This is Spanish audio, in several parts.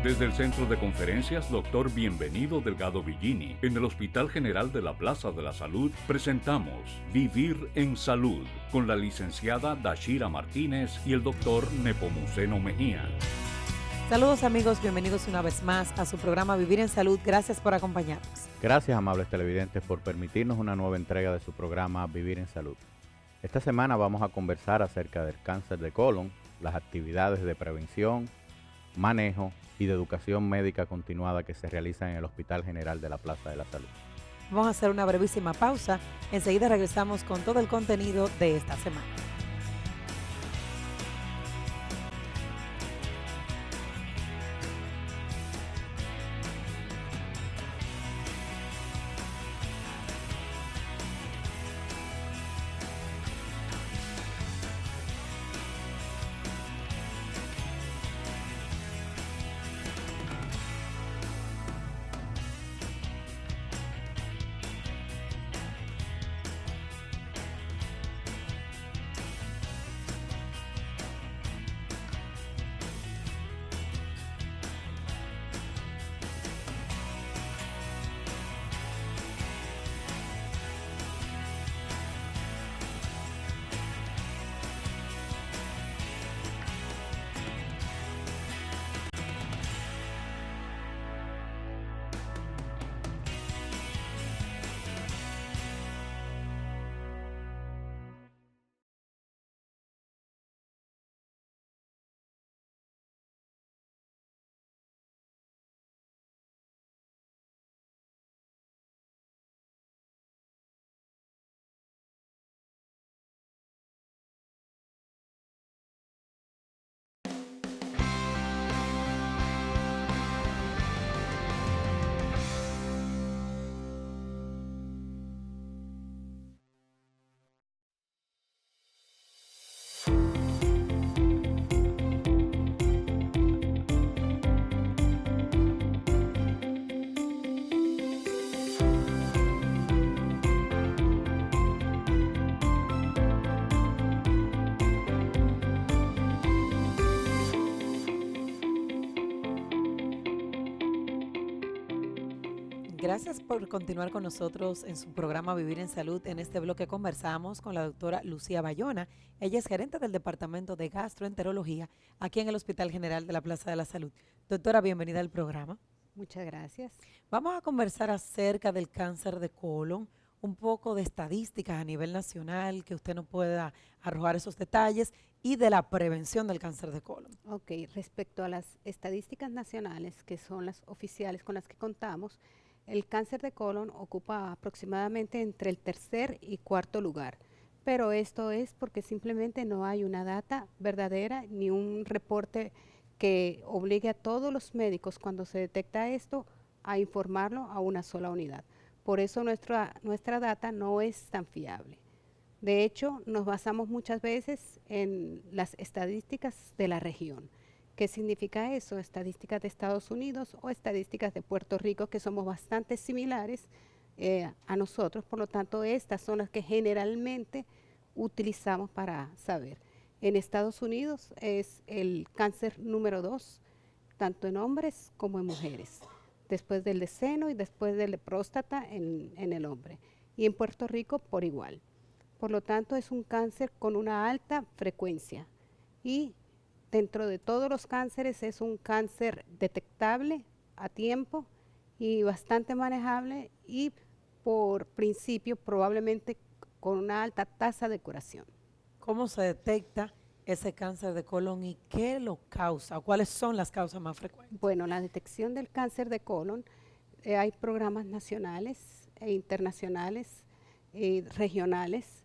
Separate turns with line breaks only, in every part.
Desde el Centro de Conferencias Dr. Bienvenido Delgado Villini, en el Hospital General de la Plaza de la Salud, presentamos Vivir en Salud, con la licenciada Dashira Martínez y el Dr. Nepomuceno Mejía.
Saludos amigos, bienvenidos una vez más a su programa Vivir en Salud. Gracias por acompañarnos.
Gracias, amables televidentes, por permitirnos una nueva entrega de su programa Vivir en Salud. Esta semana vamos a conversar acerca del cáncer de colon, las actividades de prevención, manejo y de educación médica continuada que se realizan en el Hospital General de la Plaza de la Salud.
Vamos a hacer una brevísima pausa. Enseguida regresamos con todo el contenido de esta semana. Gracias por continuar con nosotros en su programa Vivir en Salud. En este bloque conversamos con la doctora Lucía Bayona. Ella es gerente del Departamento de Gastroenterología aquí en el Hospital General de la Plaza de la Salud. Doctora, bienvenida al programa.
Muchas gracias.
Vamos a conversar acerca del cáncer de colon, un poco de estadísticas a nivel nacional, que usted nos pueda arrojar esos detalles, y de la prevención del cáncer de colon.
Ok, respecto a las estadísticas nacionales, que son las oficiales con las que contamos, el cáncer de colon ocupa aproximadamente entre el tercer y cuarto lugar, pero esto es porque simplemente no hay una data verdadera ni un reporte que obligue a todos los médicos cuando se detecta esto a informarlo a una sola unidad. Por eso nuestra data no es tan fiable. De hecho, nos basamos muchas veces en las estadísticas de la región. ¿Qué significa eso? Estadísticas de Estados Unidos o estadísticas de Puerto Rico, que somos bastante similares a nosotros, por lo tanto estas son las que generalmente utilizamos para saber. En Estados Unidos es el cáncer número 2, tanto en hombres como en mujeres, después del de seno y después del de próstata en el hombre, y en Puerto Rico por igual. Por lo tanto es un cáncer con una alta frecuencia y dentro de todos los cánceres es un cáncer detectable a tiempo y bastante manejable y por principio probablemente con una alta tasa de curación.
¿Cómo se detecta ese cáncer de colon y qué lo causa? ¿Cuáles son las causas más frecuentes?
Bueno, la detección del cáncer de colon, hay programas nacionales e internacionales, regionales,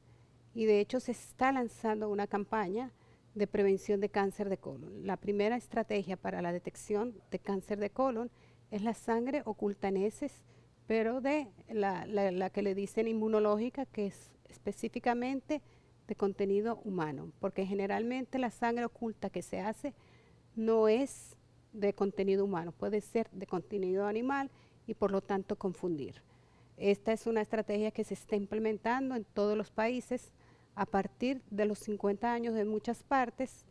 y de hecho se está lanzando una campaña de prevención de cáncer de colon. La primera estrategia para la detección de cáncer de colon es la sangre oculta en heces, pero de la que le dicen inmunológica, que es específicamente de contenido humano, porque generalmente la sangre oculta que se hace no es de contenido humano, puede ser de contenido animal y por lo tanto confundir. Esta es una estrategia que se está implementando en todos los países a partir de los 50 años en muchas partes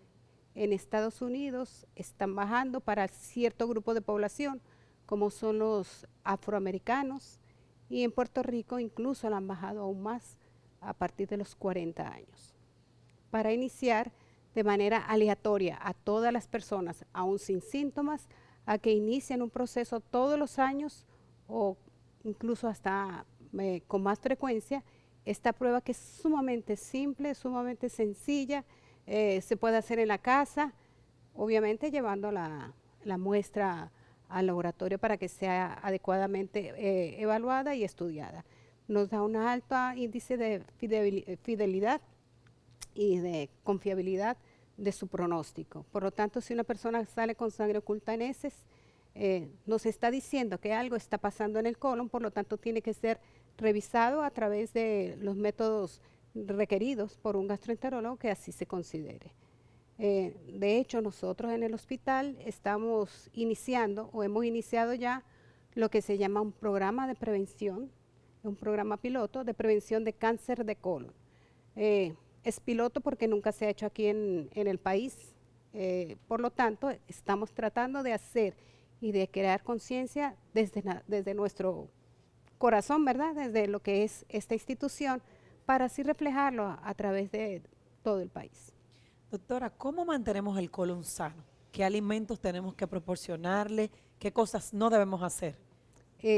en Estados Unidos están bajando para cierto grupo de población, como son los afroamericanos, y en Puerto Rico incluso la han bajado aún más a partir de los 40 años. Para iniciar de manera aleatoria a todas las personas, aún sin síntomas, a que inicien un proceso todos los años o incluso hasta con más frecuencia, esta prueba que es sumamente simple, sumamente sencilla, se puede hacer en la casa, obviamente llevando la muestra al laboratorio para que sea adecuadamente evaluada y estudiada. Nos da un alto índice de fidelidad y de confiabilidad de su pronóstico. Por lo tanto, si una persona sale con sangre oculta en heces, nos está diciendo que algo está pasando en el colon, por lo tanto tiene que ser revisado a través de los métodos requeridos por un gastroenterólogo que así se considere. De hecho, nosotros en el hospital estamos iniciando o hemos iniciado ya lo que se llama un programa de prevención, un programa piloto de prevención de cáncer de colon. Es piloto porque nunca se ha hecho aquí en el país, por lo tanto estamos tratando de hacer y de crear conciencia desde nuestro corazón, ¿verdad? Desde lo que es esta institución, para así reflejarlo a través de todo el país.
Doctora, ¿cómo mantenemos el colon sano? ¿Qué alimentos tenemos que proporcionarle? ¿Qué cosas no debemos hacer?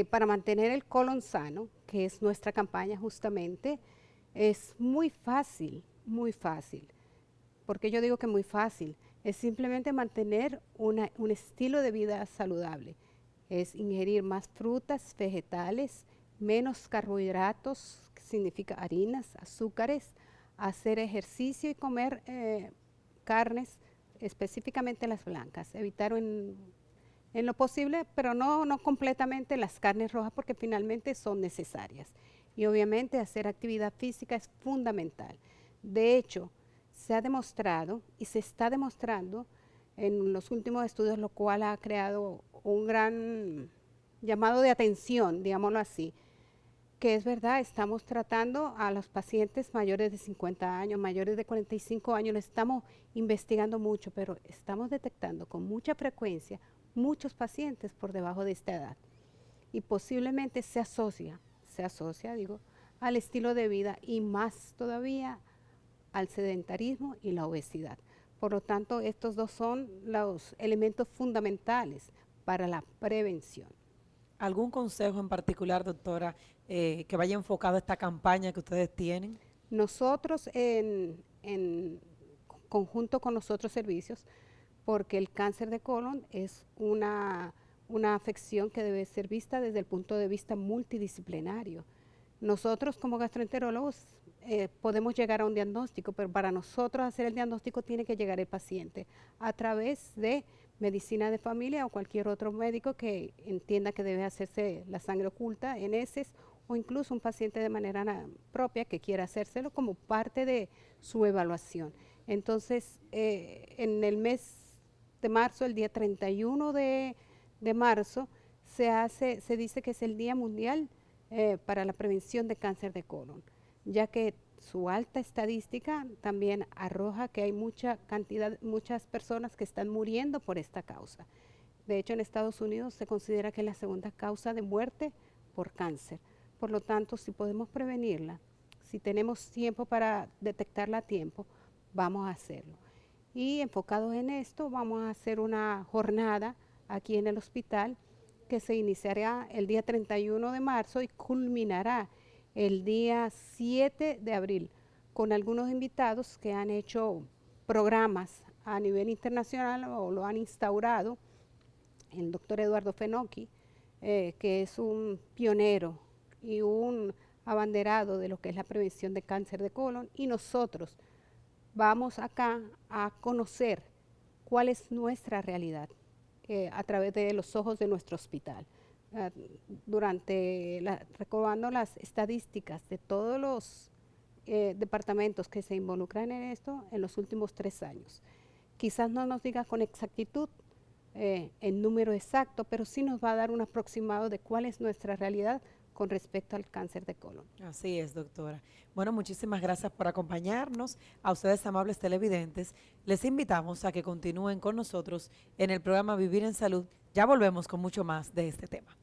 Para mantener el colon sano, que es nuestra campaña justamente, es muy fácil, muy fácil. ¿Por qué yo digo que muy fácil? Es simplemente mantener un estilo de vida saludable. Es ingerir más frutas, vegetales, menos carbohidratos, que significa harinas, azúcares, hacer ejercicio y comer carnes, específicamente las blancas. Evitar en lo posible, pero no completamente las carnes rojas porque finalmente son necesarias. Y obviamente hacer actividad física es fundamental. De hecho, se ha demostrado y se está demostrando en los últimos estudios, lo cual ha creado un gran llamado de atención, digámoslo así, que es verdad, estamos tratando a los pacientes mayores de 50 años, mayores de 45 años, lo estamos investigando mucho, pero estamos detectando con mucha frecuencia muchos pacientes por debajo de esta edad. Y posiblemente se asocia, digo, al estilo de vida y más todavía al sedentarismo y la obesidad. Por lo tanto, estos dos son los elementos fundamentales para la prevención.
¿Algún consejo en particular, doctora, que vaya enfocado a esta campaña que ustedes tienen?
Nosotros, en conjunto con los otros servicios, porque el cáncer de colon es una afección que debe ser vista desde el punto de vista multidisciplinario. Nosotros como gastroenterólogos podemos llegar a un diagnóstico, pero para nosotros hacer el diagnóstico tiene que llegar el paciente a través de medicina de familia o cualquier otro médico que entienda que debe hacerse la sangre oculta en heces, o incluso un paciente de manera propia que quiera hacérselo como parte de su evaluación. Entonces, en el mes de marzo, el día 31 de marzo, se dice que es el Día Mundial para la Prevención de Cáncer de Colon, ya que su alta estadística también arroja que hay muchas personas que están muriendo por esta causa. De hecho, en Estados Unidos se considera que es la segunda causa de muerte por cáncer. Por lo tanto, si podemos prevenirla, si tenemos tiempo para detectarla a tiempo, vamos a hacerlo. Y enfocados en esto, vamos a hacer una jornada aquí en el hospital que se iniciará el día 31 de marzo y culminará el día 7 de abril, con algunos invitados que han hecho programas a nivel internacional o lo han instaurado. El doctor Eduardo Fenocchi, que es un pionero y un abanderado de lo que es la prevención de cáncer de colon, y nosotros vamos acá a conocer cuál es nuestra realidad a través de los ojos de nuestro hospital. Recordando las estadísticas de todos los departamentos que se involucran en esto en los últimos 3 años. Quizás no nos diga con exactitud el número exacto, pero sí nos va a dar un aproximado de cuál es nuestra realidad con respecto al cáncer de colon.
Así es, doctora. Bueno, muchísimas gracias por acompañarnos. A ustedes, amables televidentes, les invitamos a que continúen con nosotros en el programa Vivir en Salud. Ya volvemos con mucho más de este tema.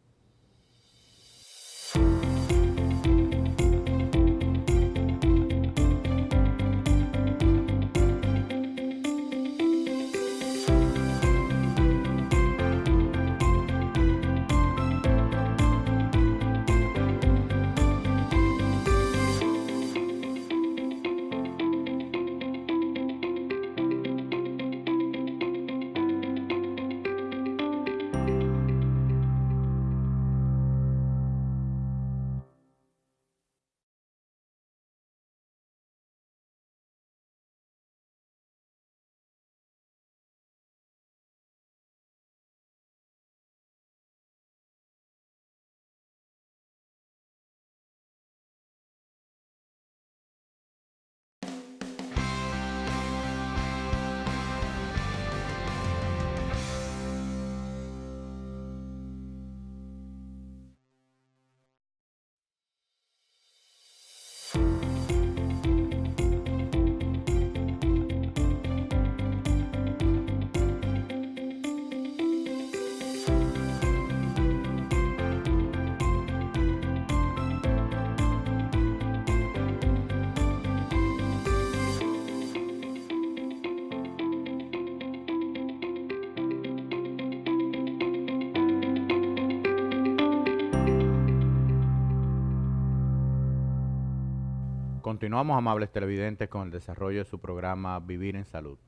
Continuamos, amables televidentes, con el desarrollo de su programa Vivir en Salud.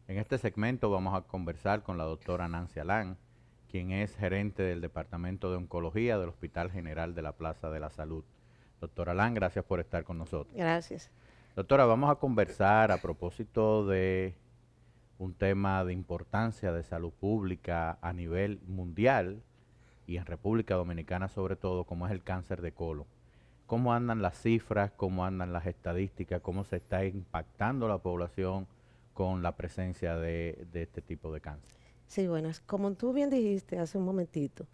En este segmento vamos a conversar con la doctora Nancy Alán, quien es gerente del Departamento de Oncología del Hospital General de la Plaza de la Salud. Doctora Alán, gracias por estar con nosotros.
Gracias.
Doctora, vamos a conversar a propósito de un tema de importancia de salud pública a nivel mundial y en República Dominicana sobre todo, como es el cáncer de colon. ¿Cómo andan las cifras, cómo andan las estadísticas, cómo se está impactando la población con la presencia de este tipo de cáncer?
Sí, buenas. Como tú bien dijiste hace un momentito,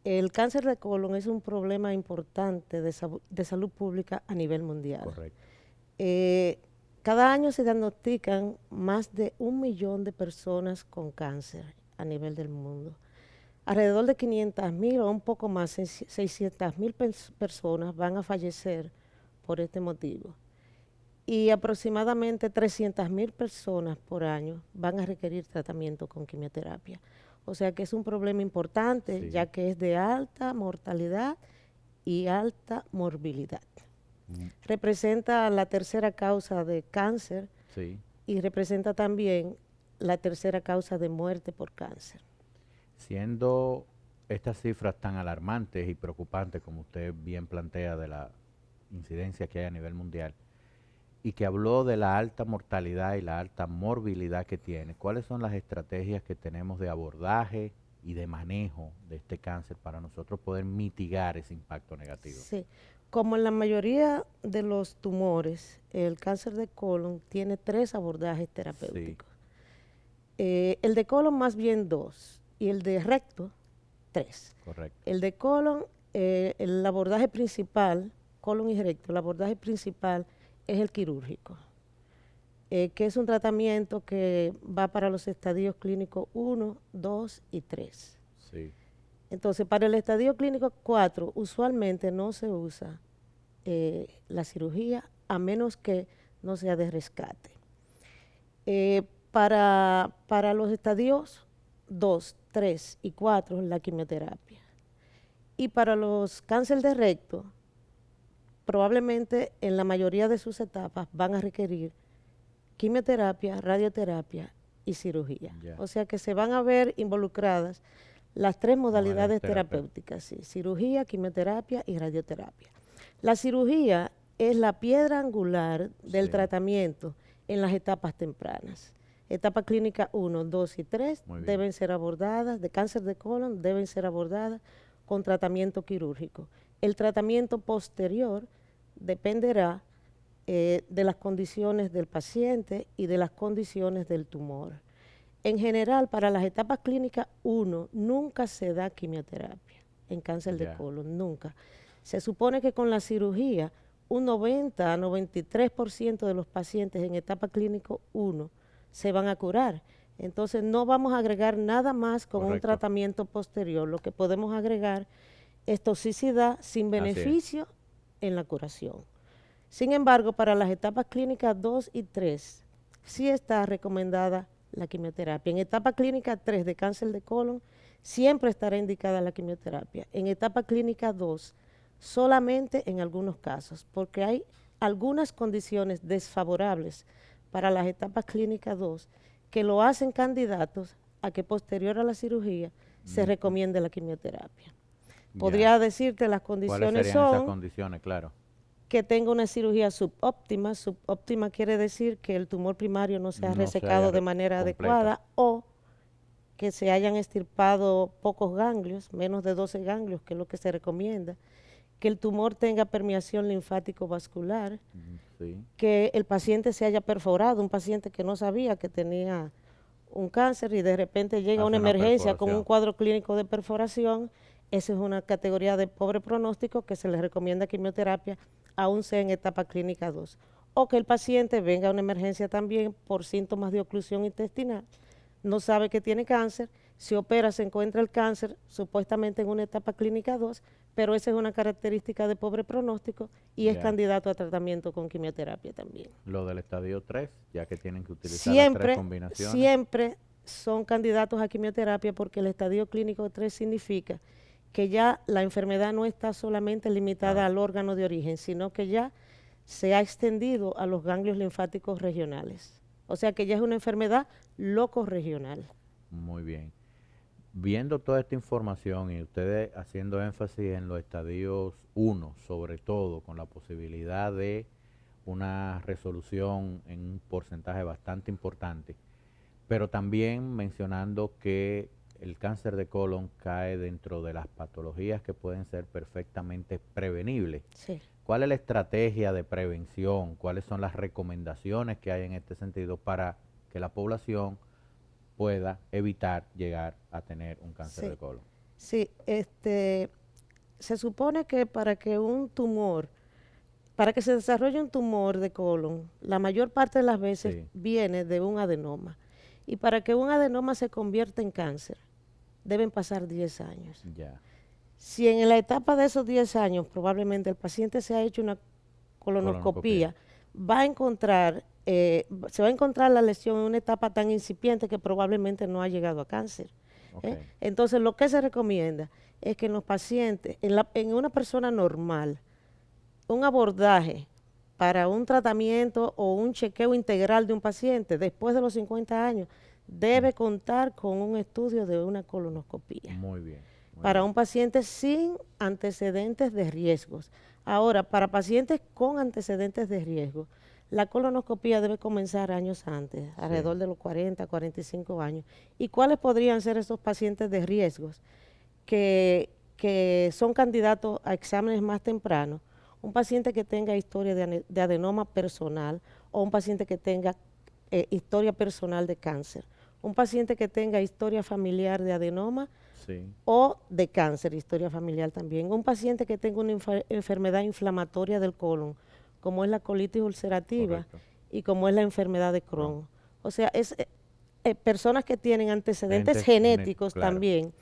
el cáncer de colon es un problema importante de salud pública a nivel mundial.
Correcto.
Cada año se diagnostican más de 1 millón de personas con cáncer a nivel del mundo. Alrededor de 500,000 o un poco más, 600,000 personas van a fallecer por este motivo. Y aproximadamente 300,000 personas por año van a requerir tratamiento con quimioterapia. O sea que es un problema importante,
Sí.
ya que es de alta mortalidad y alta morbilidad. Representa la tercera causa de cáncer
Sí.
y representa también la tercera causa de muerte por cáncer.
Siendo estas cifras tan alarmantes y preocupantes, como usted bien plantea, de la incidencia que hay a nivel mundial, y que habló de la alta mortalidad y la alta morbilidad que tiene, ¿cuáles son las estrategias que tenemos de abordaje y de manejo de este cáncer para nosotros poder mitigar ese impacto negativo?
Sí, como en la mayoría de los tumores, el cáncer de colon tiene 3 abordajes terapéuticos. El de colon más bien 2 y el de recto 3.
Correcto.
El de colon, el abordaje principal, colon y recto, el abordaje principal es el quirúrgico, que es un tratamiento que va para los estadios clínicos 1, 2 y 3.
Sí.
Entonces, para el estadio clínico 4, usualmente no se usa la cirugía a menos que no sea de rescate. Para los estadios 2, 3 y 4, la quimioterapia. Y para los cánceres de recto, probablemente en la mayoría de sus etapas van a requerir quimioterapia, radioterapia y cirugía.
Ya.
O sea que se van a ver involucradas las 3 modalidades
terapéuticas.
terapéuticas, sí, cirugía, quimioterapia y radioterapia. La cirugía es la piedra angular del
Sí.
tratamiento en las etapas tempranas. Etapa clínica 1, 2 y 3
Muy bien.
deben ser abordadas, de cáncer de colon deben ser abordadas con tratamiento quirúrgico. El tratamiento posterior dependerá de las condiciones del paciente y de las condiciones del tumor. En general, para las etapas clínicas 1 nunca se da quimioterapia en cáncer de
Ya.
colon, nunca. Se supone que con la cirugía, un 90 a 93% de los pacientes en etapa clínico 1 se van a curar. Entonces no vamos a agregar nada más con un tratamiento posterior. Lo que podemos agregar es toxicidad sin beneficio en la curación. Sin embargo, para las etapas clínicas 2 y 3, sí está recomendada la quimioterapia. En etapa clínica 3 de cáncer de colon, siempre estará indicada la quimioterapia. En etapa clínica 2, solamente en algunos casos, porque hay algunas condiciones desfavorables para las etapas clínicas 2 que lo hacen candidatos a que posterior a la cirugía se recomiende la quimioterapia. Podría decirte las condiciones
¿Cuáles serían esas condiciones? Claro.
Que tenga una cirugía subóptima. Subóptima quiere decir que el tumor primario no se ha resecado de manera adecuada, o que se hayan extirpado pocos ganglios, menos de 12 ganglios, que es lo que se recomienda, que el tumor tenga permeación linfático-vascular, que el paciente se haya perforado, un paciente que no sabía que tenía un cáncer y de repente llega a una emergencia con un cuadro clínico de perforación. Esa es una categoría de pobre pronóstico que se le recomienda quimioterapia, aún sea en etapa clínica 2. O que el paciente venga a una emergencia también por síntomas de oclusión intestinal, no sabe que tiene cáncer, se opera, se encuentra el cáncer supuestamente en una etapa clínica 2, pero esa es una característica de pobre pronóstico y es candidato a tratamiento con quimioterapia también.
Lo del estadio 3, ya que tienen que utilizar las 3 combinaciones.
Siempre son candidatos a quimioterapia, porque el estadio clínico 3 significa que ya la enfermedad no está solamente limitada al órgano de origen, sino que ya se ha extendido a los ganglios linfáticos regionales. O sea que ya es una enfermedad locorregional.
Muy bien. Viendo toda esta información y ustedes haciendo énfasis en los estadios 1, sobre todo, con la posibilidad de una resolución en un porcentaje bastante importante, pero también mencionando que el cáncer de colon cae dentro de las patologías que pueden ser perfectamente prevenibles.
Sí.
¿Cuál es la estrategia de prevención? ¿Cuáles son las recomendaciones que hay en este sentido para que la población pueda evitar llegar a tener un cáncer de colon?
Sí, se supone que para que se desarrolle un tumor de colon, la mayor parte de las veces viene de un adenoma. Y para que un adenoma se convierta en cáncer, deben pasar 10 años. Si en la etapa de esos 10 años probablemente el paciente se ha hecho una colonoscopía, se va a encontrar la lesión en una etapa tan incipiente que probablemente no ha llegado a cáncer. Entonces, lo que se recomienda es que en los pacientes, en una persona normal, un abordaje para un tratamiento o un chequeo integral de un paciente después de los 50 años debe contar con un estudio de una colonoscopía.
Muy bien.
Para un paciente sin antecedentes de riesgos. Ahora, para pacientes con antecedentes de riesgo, la colonoscopía debe comenzar años antes, alrededor de los 40, 45 años. ¿Y cuáles podrían ser esos pacientes de riesgos que son candidatos a exámenes más tempranos? Un paciente que tenga historia de adenoma personal, o un paciente que tenga historia personal de cáncer. Un paciente que tenga historia familiar de adenoma o de cáncer, historia familiar también. Un paciente que tenga una enfermedad inflamatoria del colon, como es la colitis ulcerativa y como es la enfermedad de Crohn. O sea, personas que tienen antecedentes genéticos también,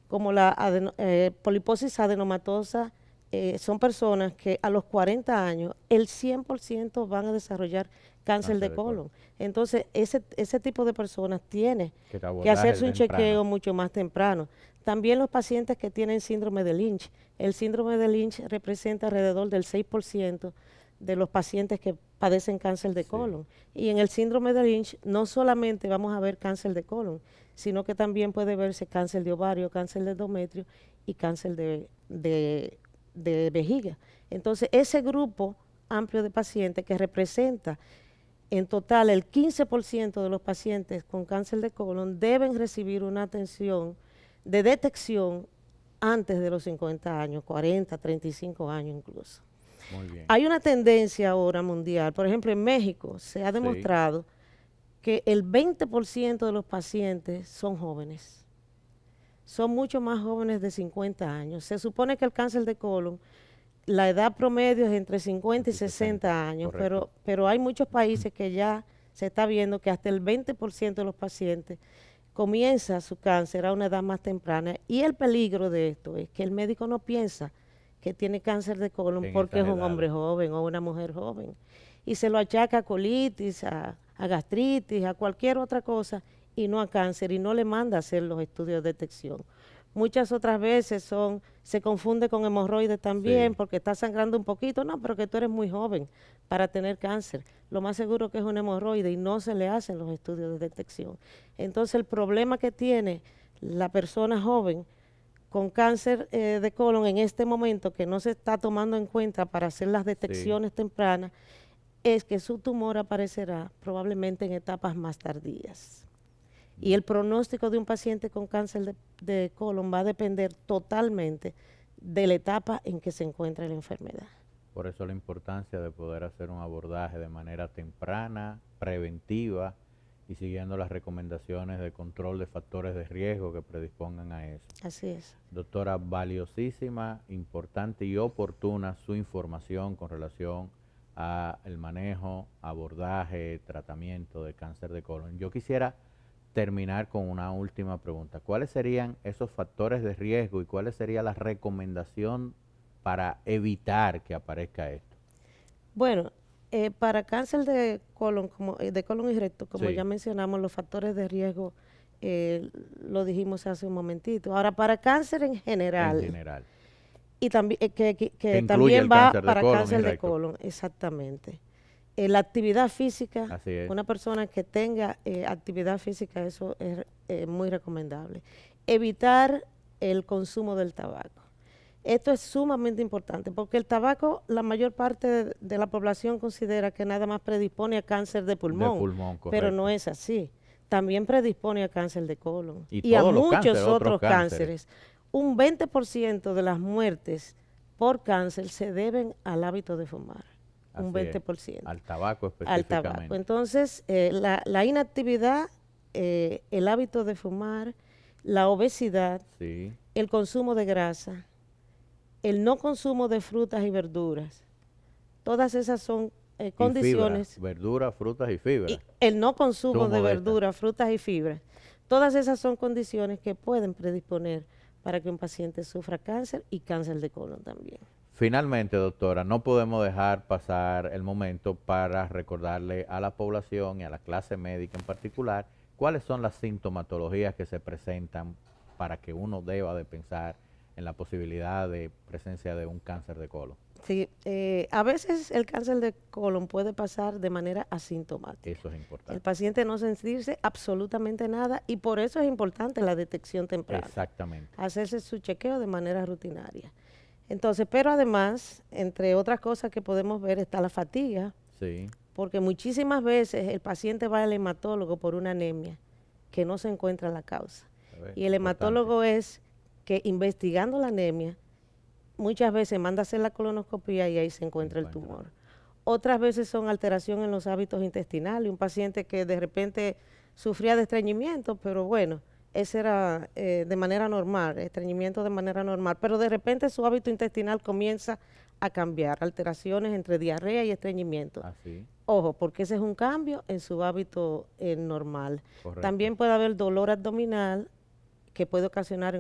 como la poliposis adenomatosa. Son personas que a los 40 años el 100% van a desarrollar cáncer de colon. Entonces, ese tipo de personas tiene que hacerse un chequeo mucho más temprano. También los pacientes que tienen síndrome de Lynch. El síndrome de Lynch representa alrededor del 6% de los pacientes que padecen cáncer de colon. Y en el síndrome de Lynch no solamente vamos a ver cáncer de colon, sino que también puede verse cáncer de ovario, cáncer de endometrio y cáncer de vejiga. Entonces, ese grupo amplio de pacientes que representa en total el 15% de los pacientes con cáncer de colon deben recibir una atención de detección antes de los 50 años, 40, 35 años incluso.
Muy bien.
Hay una tendencia ahora mundial, por ejemplo en México se ha demostrado que el 20% de los pacientes son jóvenes. Son mucho más jóvenes de 50 años. Se supone que el cáncer de colon la edad promedio es entre 50 y 60 años, pero hay muchos países que ya se está viendo que hasta el 20% de los pacientes comienza su cáncer a una edad más temprana. Y el peligro de esto es que el médico no piensa que tiene cáncer de colon porque es un hombre joven o una mujer joven. Y se lo achaca a colitis, a gastritis, a cualquier otra cosa, y no a cáncer, y no le manda a hacer los estudios de detección. Muchas otras veces se confunde con hemorroides también, porque está sangrando un poquito. No, pero que tú eres muy joven para tener cáncer. Lo más seguro que es un hemorroide y no se le hacen los estudios de detección. Entonces el problema que tiene la persona joven con cáncer de colon en este momento, que no se está tomando en cuenta para hacer las detecciones tempranas, es que su tumor aparecerá probablemente en etapas más tardías. Y el pronóstico de un paciente con cáncer de colon va a depender totalmente de la etapa en que se encuentra la enfermedad.
Por eso la importancia de poder hacer un abordaje de manera temprana, preventiva y siguiendo las recomendaciones de control de factores de riesgo que predispongan a eso.
Así es.
Doctora, valiosísima, importante y oportuna su información con relación al manejo, abordaje, tratamiento de cáncer de colon. Yo quisiera terminar con una última pregunta. ¿Cuáles serían esos factores de riesgo y cuál sería la recomendación para evitar que aparezca esto?
Bueno, para cáncer de colon y recto, como ya mencionamos, los factores de riesgo lo dijimos hace un momentito. Ahora, para cáncer en general. Y también que también va para cáncer de colon, exactamente. La actividad física, una persona que tenga actividad física, eso es muy recomendable. Evitar el consumo del tabaco. Esto es sumamente importante porque el tabaco, la mayor parte de la población considera que nada más predispone a cáncer de pulmón, pero no es así. También predispone a cáncer de colon y a muchos otros cánceres. Un 20% de las muertes por cáncer se deben al hábito de fumar. Un 20%.
Al tabaco específicamente.
Al tabaco. Entonces, la inactividad, el hábito de fumar, la obesidad, el consumo de grasa, el no consumo de frutas y verduras, todas esas son condiciones.
Verduras, frutas y fibras.
El no consumo de verduras, frutas y fibras, todas esas son condiciones que pueden predisponer para que un paciente sufra cáncer y cáncer de colon también.
Finalmente, doctora, no podemos dejar pasar el momento para recordarle a la población y a la clase médica en particular cuáles son las sintomatologías que se presentan para que uno deba de pensar en la posibilidad de presencia de un cáncer de colon.
Sí, a veces el cáncer de colon puede pasar de manera asintomática.
Eso es importante.
El paciente no sentirse absolutamente nada y por eso es importante la detección temprana.
Exactamente.
Hacerse su chequeo de manera rutinaria. Entonces, pero además, entre otras cosas que podemos ver está la fatiga.
Sí.
Porque muchísimas veces el paciente va al hematólogo por una anemia que no se encuentra la causa. Y el hematólogo es que investigando la anemia, muchas veces manda a hacer la colonoscopia y ahí se encuentra el tumor. Otras veces son alteraciones en los hábitos intestinales. Un paciente que de repente sufría de estreñimiento, pero bueno, ese era de manera normal, estreñimiento de manera normal, pero de repente su hábito intestinal comienza a cambiar, alteraciones entre diarrea y estreñimiento. Ojo, porque ese es un cambio en su hábito normal. Correcto. También puede haber dolor abdominal que puede ocasionar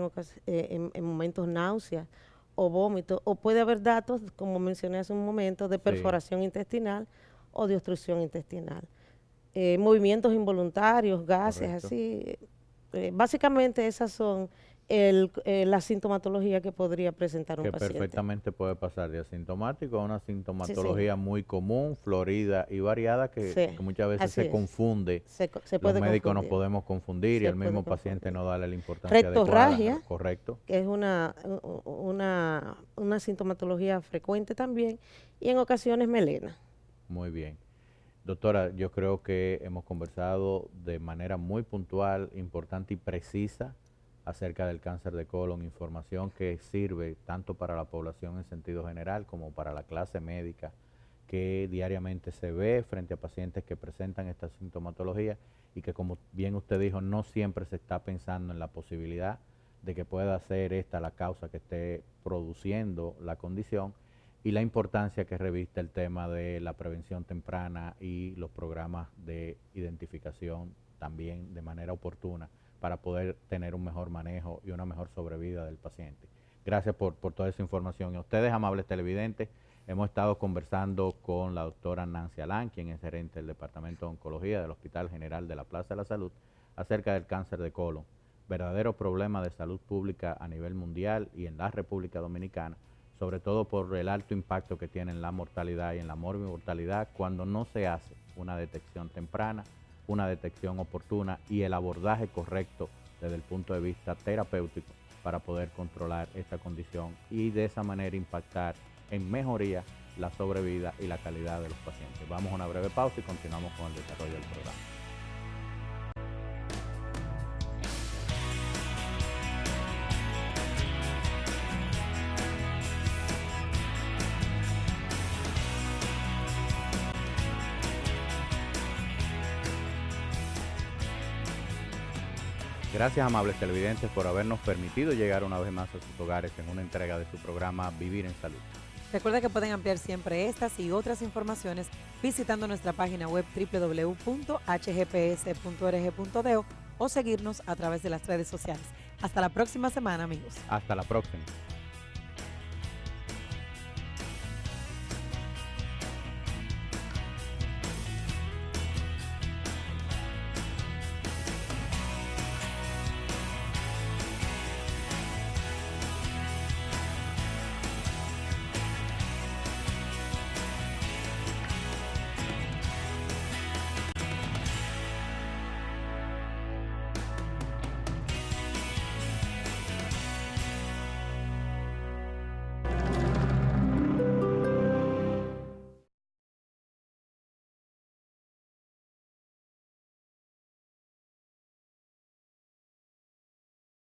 en momentos náuseas o vómitos, o puede haber datos, como mencioné hace un momento, de perforación intestinal o de obstrucción intestinal. Movimientos involuntarios, gases, así. Básicamente esas son la sintomatología que podría presentar un paciente.
Que perfectamente puede pasar de asintomático a una sintomatología muy común, florida y variada, que muchas veces se confunde. Los médicos nos podemos confundir y el mismo paciente no darle la importancia
rectorragia,
correcto,
que es una sintomatología frecuente también, y en ocasiones melena.
Muy bien. Doctora, yo creo que hemos conversado de manera muy puntual, importante y precisa acerca del cáncer de colon, información que sirve tanto para la población en sentido general como para la clase médica que diariamente se ve frente a pacientes que presentan esta sintomatología y que, como bien usted dijo, no siempre se está pensando en la posibilidad de que pueda ser esta la causa que esté produciendo la condición. y la importancia que reviste el tema de la prevención temprana y los programas de identificación también de manera oportuna para poder tener un mejor manejo y una mejor sobrevida del paciente. Gracias por toda esa información. Y a ustedes, amables televidentes, hemos estado conversando con la doctora Nancy Alán, quien es gerente del Departamento de Oncología del Hospital General de la Plaza de la Salud, acerca del cáncer de colon, verdadero problema de salud pública a nivel mundial y en la República Dominicana, sobre todo por el alto impacto que tiene en la mortalidad y en la mortalidad cuando no se hace una detección temprana, una detección oportuna y el abordaje correcto desde el punto de vista terapéutico para poder controlar esta condición y de esa manera impactar en mejoría la sobrevida y la calidad de los pacientes. Vamos a una breve pausa y continuamos con el desarrollo del programa. Gracias, amables televidentes, por habernos permitido llegar una vez más a sus hogares en una entrega de su programa Vivir en Salud.
Recuerda que pueden ampliar siempre estas y otras informaciones visitando nuestra página web www.hgps.org.do o seguirnos a través de las redes sociales. Hasta la próxima semana, amigos.
Hasta la próxima.